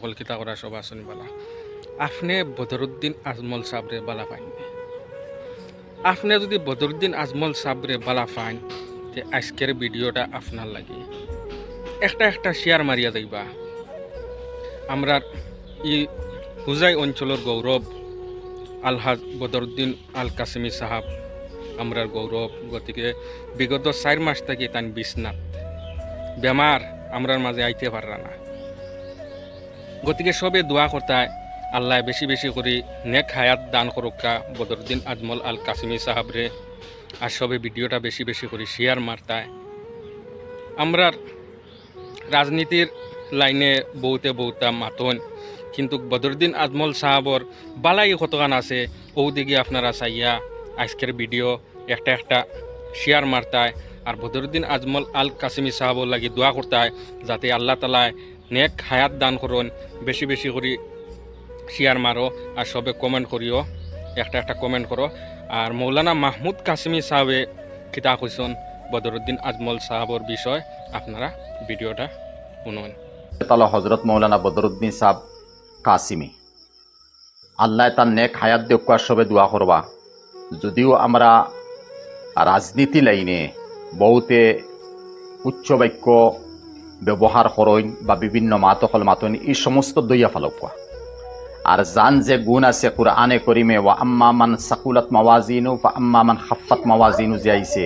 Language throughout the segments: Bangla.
সকল কিতা করা সব আসনি বালা আপনি বদরুদ্দিন আজমল সাবরে বালা পাইনি আপনি যদি বদরুদ্দিন আজমল সাবরে বালা পাইন তে আজকের ভিডিওটা আপনার লাগে একটা শেয়ার মারিয়া যাইবা আমরা ই হুজাই অঞ্চলের গৌরব আলহাজ বদরুদ্দিন আল কাসিমি সাহাব আমরার গৌরব গতিকে বিগত 4 মাস থেকে তান বিছনাত বেমার আমরার মাঝে আইতে পাররা না গতিকে সবে দোয়া করতায় আল্লাহ বেশি বেশি করে নেক হায়াত দান করুকা বদরুদ্দিন আজমল আল কাসিমি সাহাবরে আর সবে ভিডিওটা বেশি বেশি করে শেয়ার মারতায় আমরার রাজনীতির লাইনে বহুতা মাতন কিন্তু বদরুদ্দিন আজমল সাহাবর বালাই কতখান আছে ওদিকে আপনারা চাইয়া আজকের ভিডিও একটা শেয়ার মারতায় আর বদরুদ্দিন আজমল আল কাসিমি সাহাবর লাগি দোয়া করতায় যাতে আল্লাহ তালায় নেক হায়াত দান করুন বেশি বেশি করে শেয়ার মারো আর সবে কমেন্ট করিও একটা কমেন্ট করো আর মৌলানা মাহমুদ কাসিমি সাহাবে কিতা কইসন বদরুদ্দিন আজমল সাহাবর বিষয় আপনারা ভিডিওটা শুনুন। তালা হজরত মৌলানা বদরুদ্দিন সাহেব কাসিমি আল্লাহ তার নেক হায়াত দেখুয়ার সবে দোয়া করবা। যদিও আমরা রাজনীতি লাইনে বহুতে উচ্চ বাক্য ব্যবহার করইন বা বিভিন্ন মাতকল মাতন এই সমস্ত দইয়া ফালকুয়া আর জান যে গুণ আছে কুরআনে করিমে ওয়া আম্মা মান সাকুলাত মাওয়াজিনু ফা আম্মা মান খাফফাত মাওয়াজিনু যে আইছে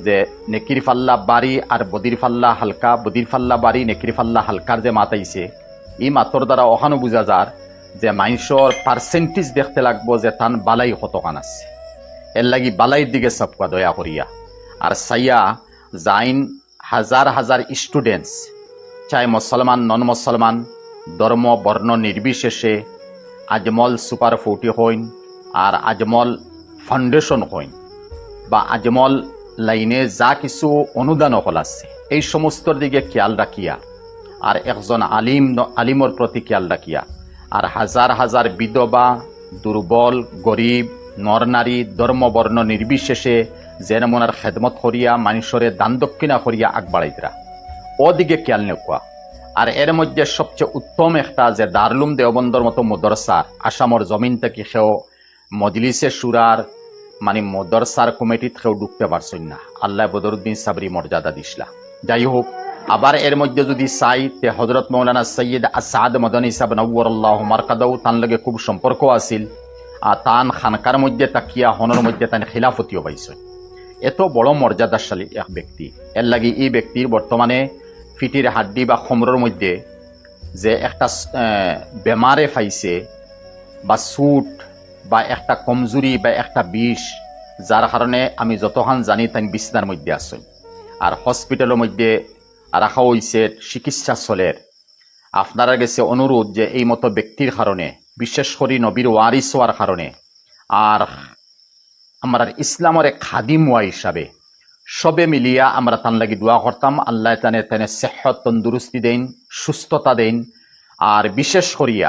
যে নেকির ফাল্লা বাড়ি আর বদির ফাল্লা হালকা বদির ফাল্লা বাড়ি নেকির ফাল্লা হালকার যে মাত আইছে এই মাতর দ্বারা ওখানো বুঝা যার যে মানুষের পার্সেন্টেজ দেখতে লাগবো যে তান বালাই কতখান আছে এর লাগি বালাইয়ের দিকে সবকা দয়া করিয়া আর সাইয়া জাইন হাজার হাজার স্টুডেন্টস চাই মুসলমান নন মুসলমান ধর্ম বর্ণ নির্বিশেষে আজমল সুপার 40 হইন আর আজমল ফাউন্ডেশন হইন বা আজমল লাইনে যা কিছু অনুদান হল আছে এই সমস্তর দিকে খেয়াল রাখিয়া আর একজন আলিমর প্রতি খেয়াল রাখিয়া আর হাজার হাজার বিধবা দুর্বল গরিব নর নারী ধর্ম বর্ণ নির্বিশেষে যে নমুনার খেদমত করিয়া মানুষরে দান দক্ষিণা করিয়া আগবাড়াইতরা ওদিকে খেয়াল নেকুয়া। আর এর মধ্যে সবচেয়ে উত্তম একটা যে দারুলুম দেওবন্দর মতো মদরসা আসামর জমিন থেকে সেও মজলিসে সুরার মানে মদরসার কমিটিত কেউ ঢুকতে পারছেন না। আল্লাহ বদরুদ্দিন সাবরি মর্যাদা দিসলা। যাই হোক আবার এর মধ্যে যদি চাই তে হজরত মৌলানা সৈয়দ আসাদ মদনী সাহেব নওয়ারাল্লাহু মারকাদাও তান লগে খুব সম্পর্ক আছিল আর তান খানকার মধ্যে তাকিয়া হনর মধ্যে তান খিলাফতিও পাইছে। এত বড় মর্যাদাশালী এক ব্যক্তি এর লাগি এই ব্যক্তির বর্তমানে ফিটির হাড্ডি বা খমরের মধ্যে যে একটা বেমারে পাইছে বা সুট বা একটা কমজুরি বা একটা বিষ যার কারণে আমি যতখান জানি তাই বিছনার মধ্যে আছেন আর হসপিটালের মধ্যে রাখা হয়েছে চিকিৎসা চলের। আপনারা গেছে অনুরোধ যে এই মতো ব্যক্তির কারণে বিশেষ করে নবীর ওয়ারিস হওয়ার কারণে আর আমরা ইসলামের এক খাদিম হওয়া হিসাবে সবে মিলিয়া আমরা তান লাগি দোয়া করতাম আল্লাহ তানে সেহত তন্দুরুস্তি দেন সুস্থতা দেন আর বিশেষ করিয়া